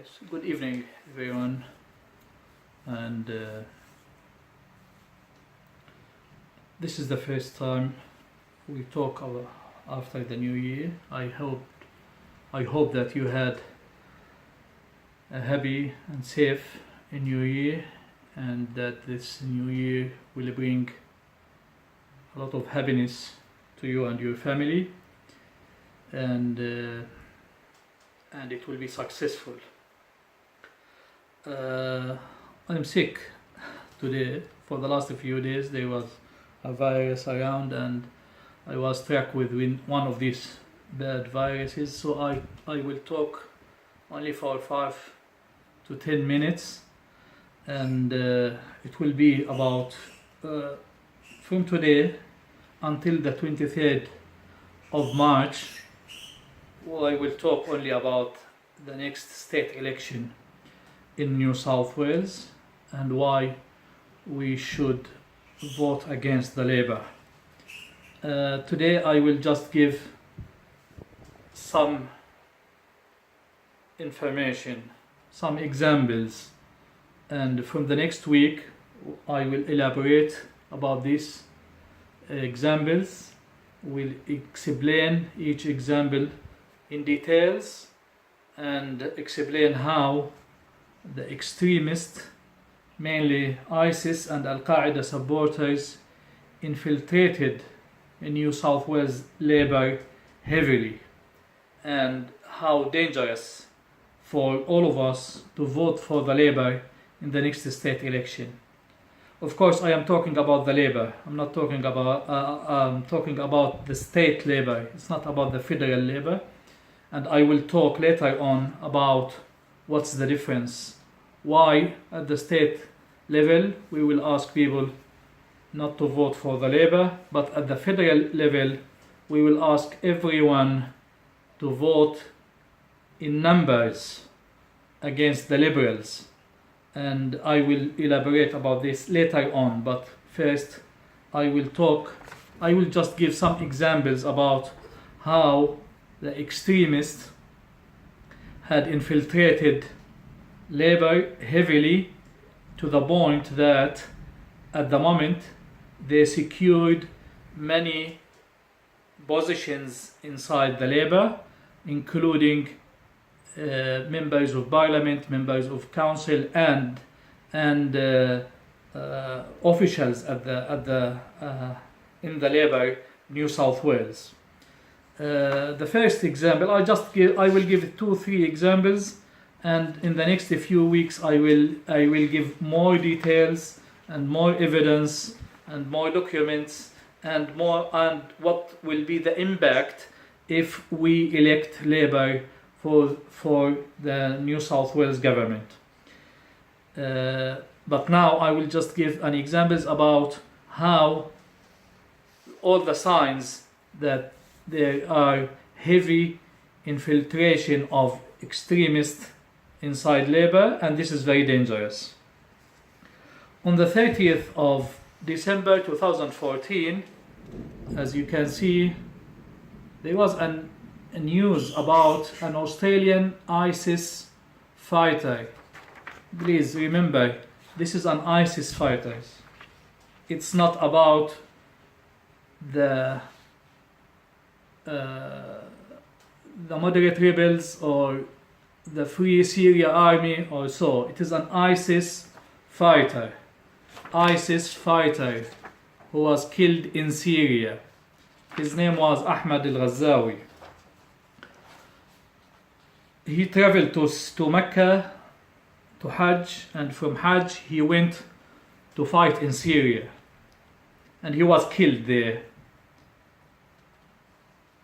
Yes, good evening, everyone. And this is the first time we talk after the new year. I hope that you had a happy and safe new year, and that this new year will bring a lot of happiness to you and your family, and it will be successful. I'm sick today. For the last few days there was a virus around, and I was struck with one of these bad viruses, so I will talk only for 5 to 10 minutes, and it will be about from today until the 23rd of March. I will talk only about the next state election in New South Wales and why we should vote against the Labour. Today I will just give some information, some examples, and from the next week I will elaborate about these examples. We'll explain each example in details and explain how the extremists, mainly ISIS and Al-Qaeda supporters, infiltrated in New South Wales Labour heavily, and how dangerous for all of us to vote for the Labour in the next state election. Of course, I am talking about the Labour. I'm not talking about I'm talking about the state Labour. It's not about the federal Labour, and I will talk later on about what's the difference. Why at the state level we will ask people not to vote for the Labour, but at the federal level we will ask everyone to vote in numbers against the Liberals, and I will elaborate about this later on. But first I will just give some examples about how the extremists had infiltrated Labour heavily, to the point that at the moment they secured many positions inside the Labour, including members of parliament, members of council, and officials in the Labour New South Wales. The first example, I will give 2-3 examples, and in the next few weeks I will give more details and more evidence and more documents and what will be the impact if we elect Labour for the New South Wales government. But now I will just give an examples about how all the signs that there are heavy infiltration of extremists inside Labour, and this is very dangerous. On the 30th of December 2014, as you can see, there was a news about an Australian ISIS fighter. Please remember, this is an ISIS fighter. It's not about the moderate rebels or the Free Syria Army or so. It is an ISIS fighter who was killed in Syria. His name was Ahmad al-Ghazawi. He traveled to Mecca to Hajj, and from Hajj he went to fight in Syria, and he was killed there.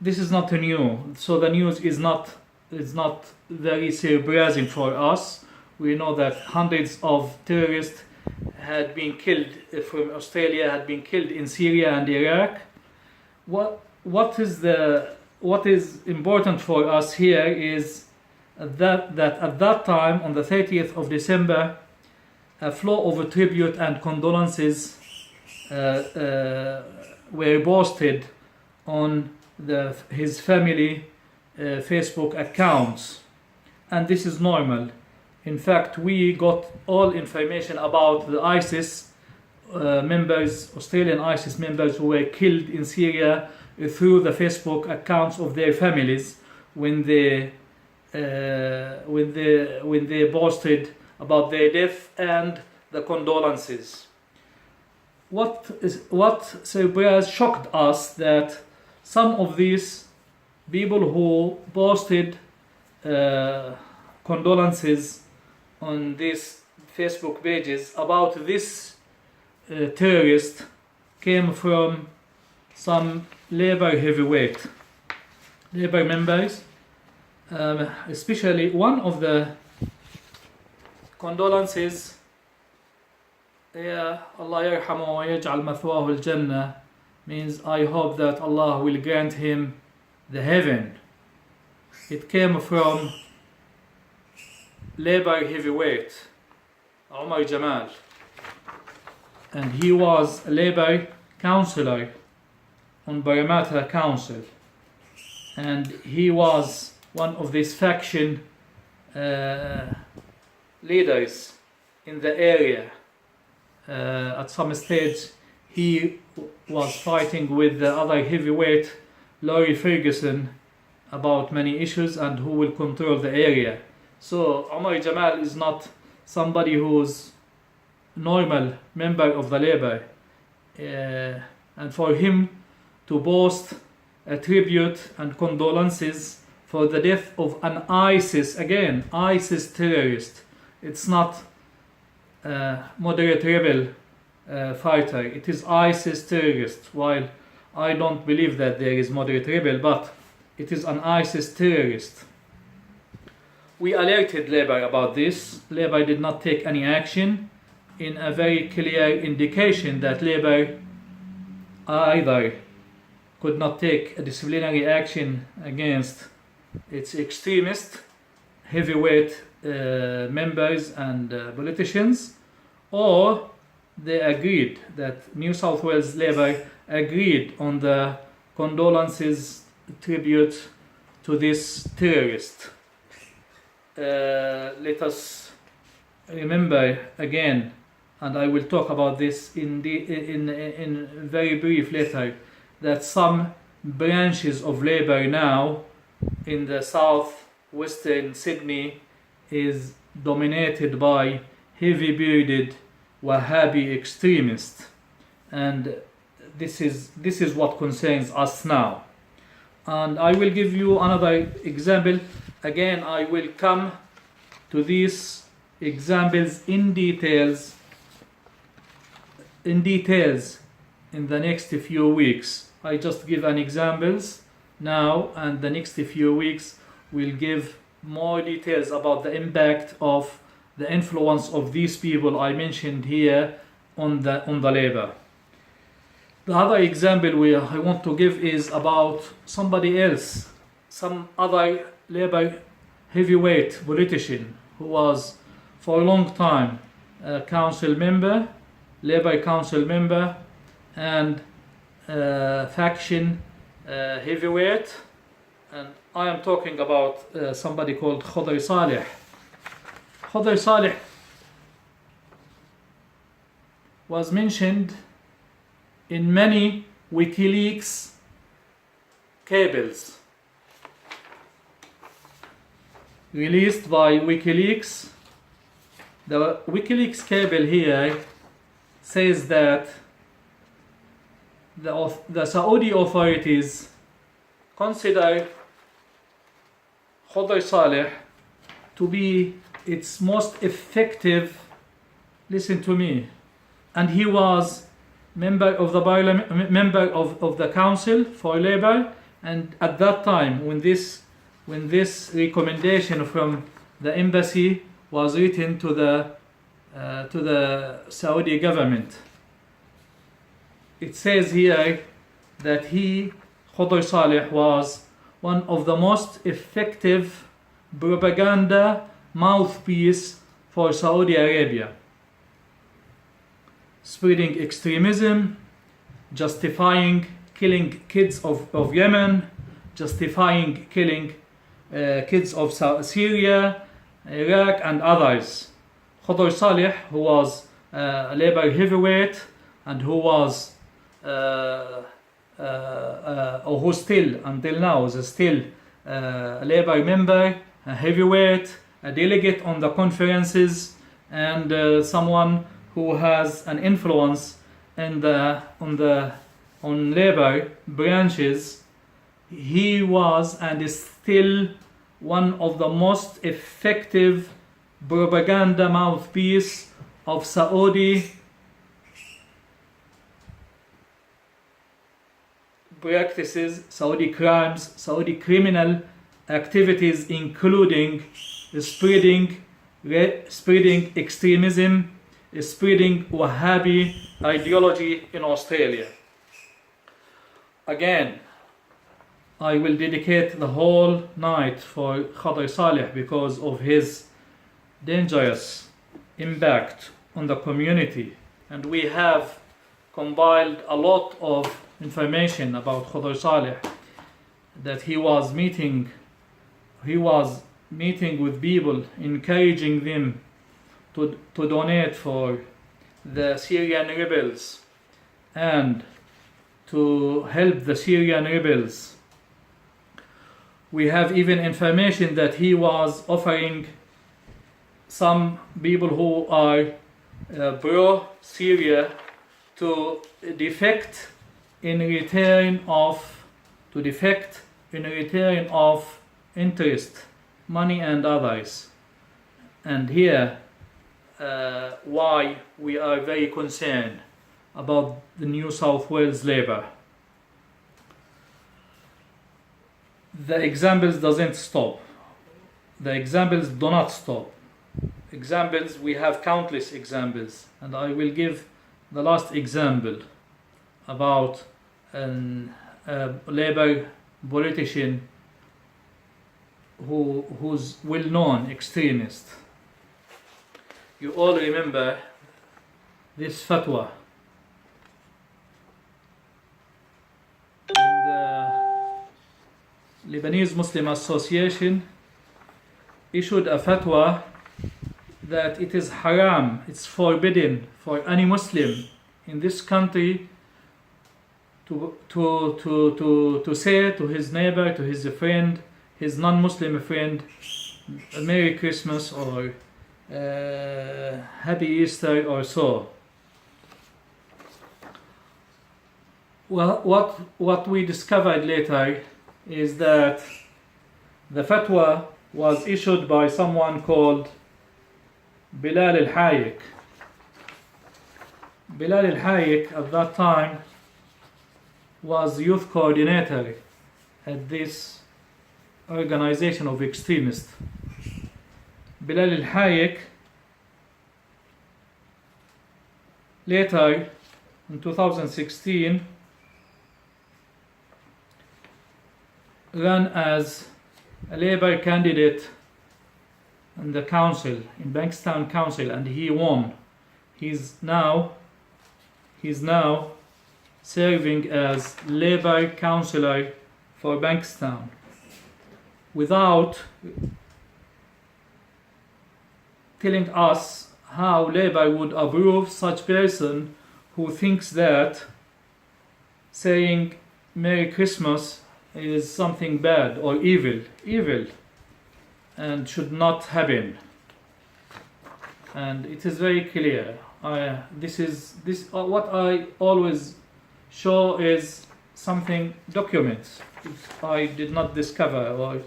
This is not new, so the news is not very surprising for us. We know that hundreds of terrorists had been killed from Australia, had been killed in Syria and Iraq. What is important for us here is that at that time, on the 30th of December, a flow of tribute and condolences were posted on his family Facebook accounts, and this is normal. In fact, we got all information about the ISIS members, Australian ISIS members who were killed in Syria through the Facebook accounts of their families when they boasted about their death and the condolences. What surprised, shocked us that some of these people who posted condolences on these Facebook pages about this terrorist came from some Labour heavyweight, Labour members, especially one of the condolences. Allah yarhamu wa yaj'al mathwahu al-jannah means I hope that Allah will grant him the heaven. It came from Labour heavyweight Omar Jamal, and he was a Labour councillor on Parramatta Council, and he was one of these faction leaders in the area. At some stage he was fighting with the other heavyweight Laurie Ferguson about many issues and who will control the area. So Omar Jamal is not somebody who's normal member of the Labour, and for him to boast a tribute and condolences for the death of an ISIS terrorist. It's not moderate rebel fighter, it is ISIS terrorist. While I don't believe that there is moderate rebel, but it is an ISIS terrorist. We alerted Labour about this. Labour did not take any action, in a very clear indication that Labour either could not take a disciplinary action against its extremist heavyweight members and politicians, or they agreed that New South Wales Labour agreed on the condolences tribute to this terrorist. Let us remember again, and I will talk about this in very brief later, that some branches of Labour now in the south-western Sydney is dominated by heavy-bearded Wahhabi extremists, and this is what concerns us now. And I will give you another example. Again, I will come to these examples in details in the next few weeks. I just give an examples now, and the next few weeks will give more details about the impact of the influence of these people I mentioned here on the Labour. The other example I want to give is about somebody else, some other Labour heavyweight politician who was for a long time a council member, Labour council member, and faction heavyweight, and I am talking about somebody called Khodr Saleh. Khodr Saleh was mentioned in many WikiLeaks cables released by WikiLeaks. The WikiLeaks cable here says that the Saudi authorities consider Khodr Saleh to be its most effective, listen to me, and he was member of the parliament, member of the council for Labour, and at that time when this recommendation from the embassy was written to the Saudi government, it says here that Khodr Saleh was one of the most effective propaganda mouthpiece for Saudi Arabia, spreading extremism, justifying killing kids of Yemen, justifying killing kids of Syria, Iraq and others. Khadr Salih, who was a labor heavyweight and who was or who still until now is still a labor member, a heavyweight, a delegate on the conferences, and someone who has an influence in on labor branches. He was and is still one of the most effective propaganda mouthpiece of Saudi practices, Saudi crimes, Saudi criminal activities, including spreading extremism, spreading Wahhabi ideology in Australia. Again, I will dedicate the whole night for Khadr Salih because of his dangerous impact on the community, and we have compiled a lot of information about Khadr Salih, that he was meeting with people, encouraging them to donate for the Syrian rebels and to help the Syrian rebels. We have even information that he was offering some people who are pro-Syria to defect in return of interest, money and others. And here why we are very concerned about the New South Wales Labour. The examples doesn't stop. The examples do not stop. Examples, we have countless examples, and I will give the last example about a Labour politician who's well-known extremist. You all remember this fatwa. The Lebanese Muslim Association issued a fatwa that it is haram, it's forbidden for any Muslim in this country to say to his neighbor, to his friend, his non-Muslim friend, Merry Christmas or Happy Easter or so. Well, what we discovered later is that the fatwa was issued by someone called Bilal al-Hayek. Bilal al-Hayek at that time was youth coordinator at this organization of extremists. Bilal al-Hayek later in 2016 ran as a Labour candidate in the council, in Bankstown Council, and he won. He's now serving as Labour councillor for Bankstown without telling us how Labour would approve such person who thinks that saying Merry Christmas is something bad or evil and should not happen. And it is very clear. What I always show is something documents. I did not discover or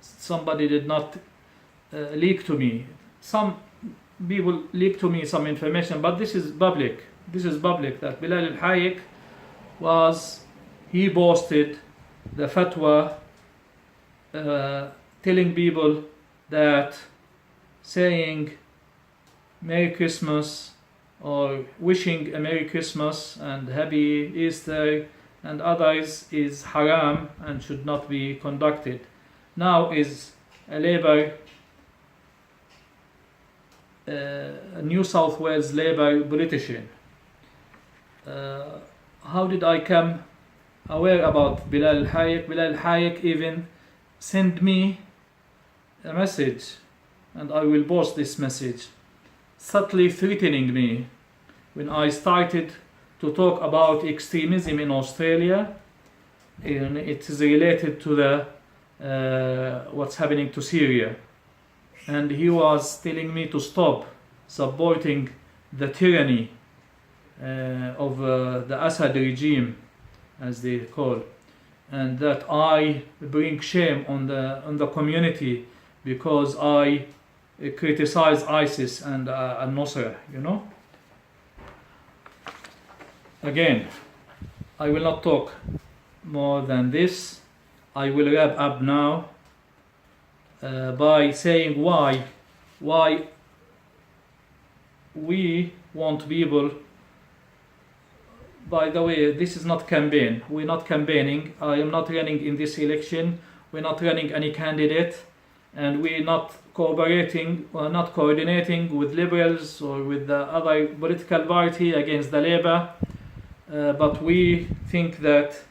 somebody did not leak to me. Some people leak to me some information, but this is public. That Bilal al-Hayek he posted the fatwa telling people that saying Merry Christmas or wishing a Merry Christmas and Happy Easter and others is haram and should not be conducted. Now is a Labour, a New South Wales Labour politician. How did I come aware about Bilal al-Hayek? Bilal al-Hayek even sent me a message and I will post this message, subtly threatening me when I started to talk about extremism in Australia. And it is related to the what's happening to Syria, and he was telling me to stop supporting the tyranny of the Assad regime, as they call, and that I bring shame on the community because I criticize ISIS and al-Nusra, you know. Again, I will not talk more than this. I will wrap up now by saying why we want people. By the way, this is not campaign. We're not campaigning. I am not running in this election. We're not running any candidate, and we're not cooperating or not coordinating with Liberals or with the other political party against the Labour. But we think that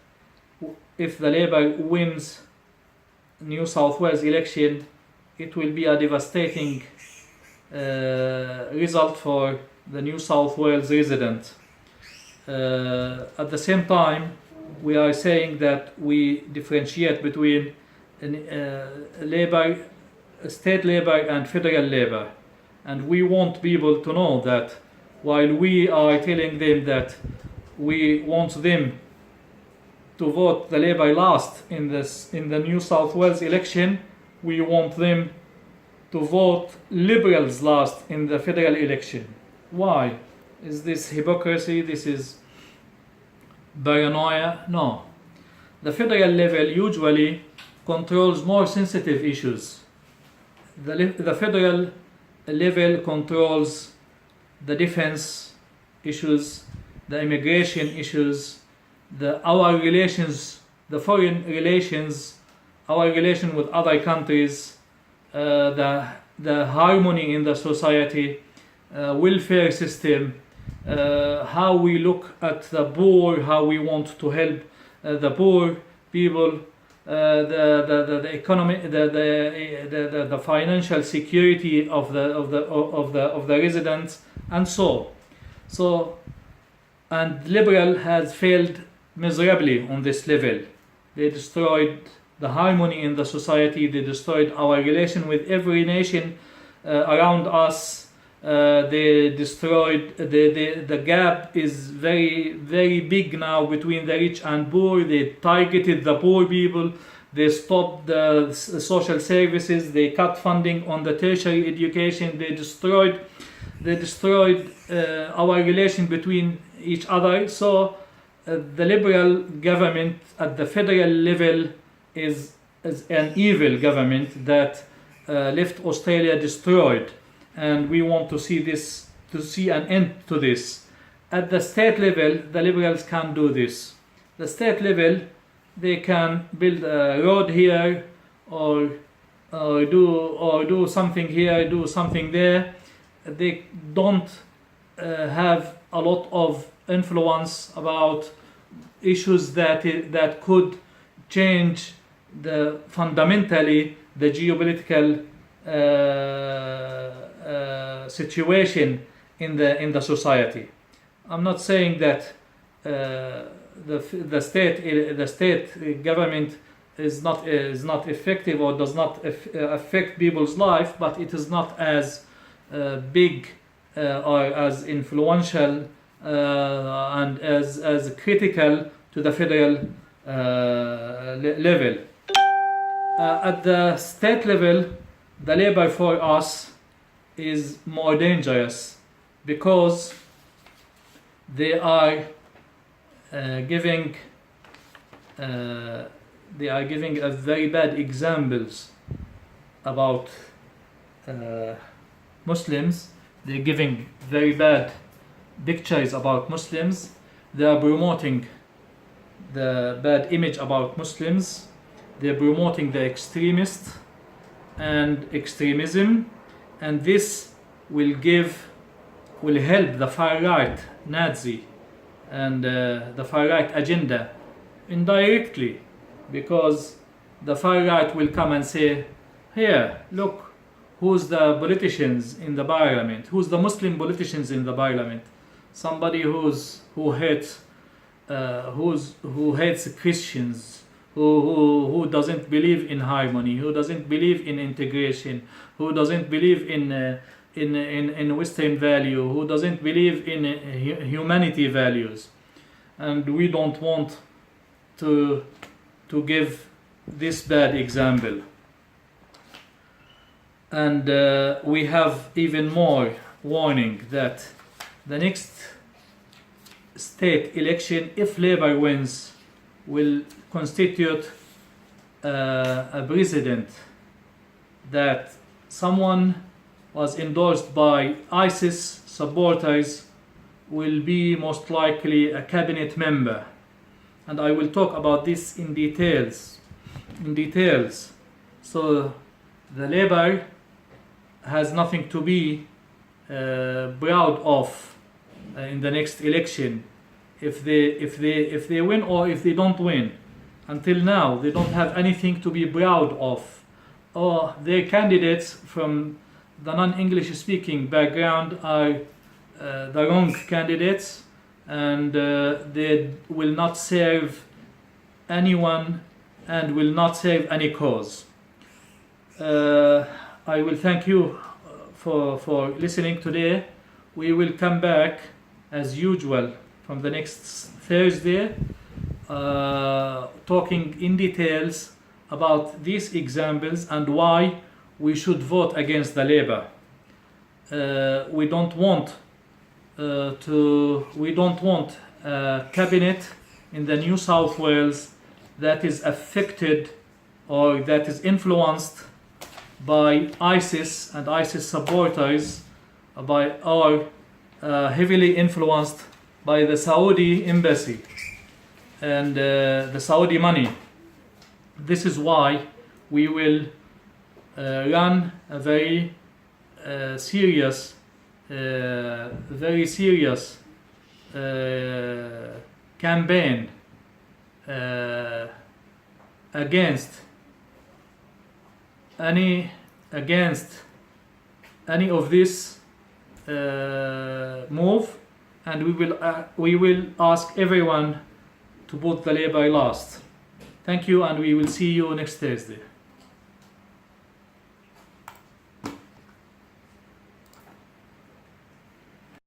if the Labour wins New South Wales election, it will be a devastating result for the New South Wales resident. At the same time, we are saying that we differentiate between Labour, state Labour and federal Labour, and we want people to know that while we are telling them that we want them to vote the Labour last in the New South Wales election, we want them to vote Liberals last in the federal election. Why? Is this hypocrisy? This is paranoia? No. The federal level usually controls more sensitive issues. The federal level controls the defense issues, the immigration issues, our relations, the foreign relations, our relation with other countries, the harmony in the society, welfare system, how we look at the poor, how we want to help the poor people, the economy, the financial security of the residents, and so. And Liberal has failed miserably on this level. They destroyed the harmony in the society. They destroyed our relation with every nation around us. They destroyed the gap is very, very big now between the rich and poor. They targeted the poor people. They stopped the social services. They cut funding on the tertiary education. They destroyed our relation between each other. So the Liberal government at the federal level is an evil government that left Australia destroyed, and we want to see an end to this. At the state level, the Liberals can do this. The state level, they can build a road here or do something here, do something there. They don't have a lot of influence about issues that could change fundamentally the geopolitical situation in the society. I'm not saying that the state government is not effective or does not affect people's life, but it is not as big or as influential and as critical to the federal level. At the state level, the Labour for us is more dangerous because they are giving a very bad examples about Muslims. They're giving very bad pictures about Muslims. They are promoting the bad image about Muslims. They're promoting the extremist and extremism, and this will help the far right Nazi and the far right agenda indirectly, because the far right will come and say, here, look who's the politicians in the parliament, who's the Muslim politicians in the parliament, somebody who hates Christians, who doesn't believe in harmony, who doesn't believe in integration, who doesn't believe in Western value, who doesn't believe in humanity values. And we don't want to give this bad example. And we have even more warning that the next state election, if Labour wins, will constitute a precedent that someone was endorsed by ISIS supporters will be most likely a cabinet member. And I will talk about this in details. So the Labour has nothing to be proud of in the next election if they win or if they don't win. Until now, they don't have anything to be proud of. Or their candidates from the non-English speaking background are the wrong candidates, and they will not serve anyone and will not serve any cause. I will thank you for listening today. We will come back as usual from the next Thursday, talking in details about these examples and why we should vote against the Labour. We don't want a cabinet in the New South Wales that is affected or that is influenced by ISIS and ISIS supporters, or heavily influenced by the Saudi embassy and the Saudi money. This is why we will run a very serious campaign against any of this move, and we will ask everyone to put the Labour last. Thank you, and we will see you next Thursday.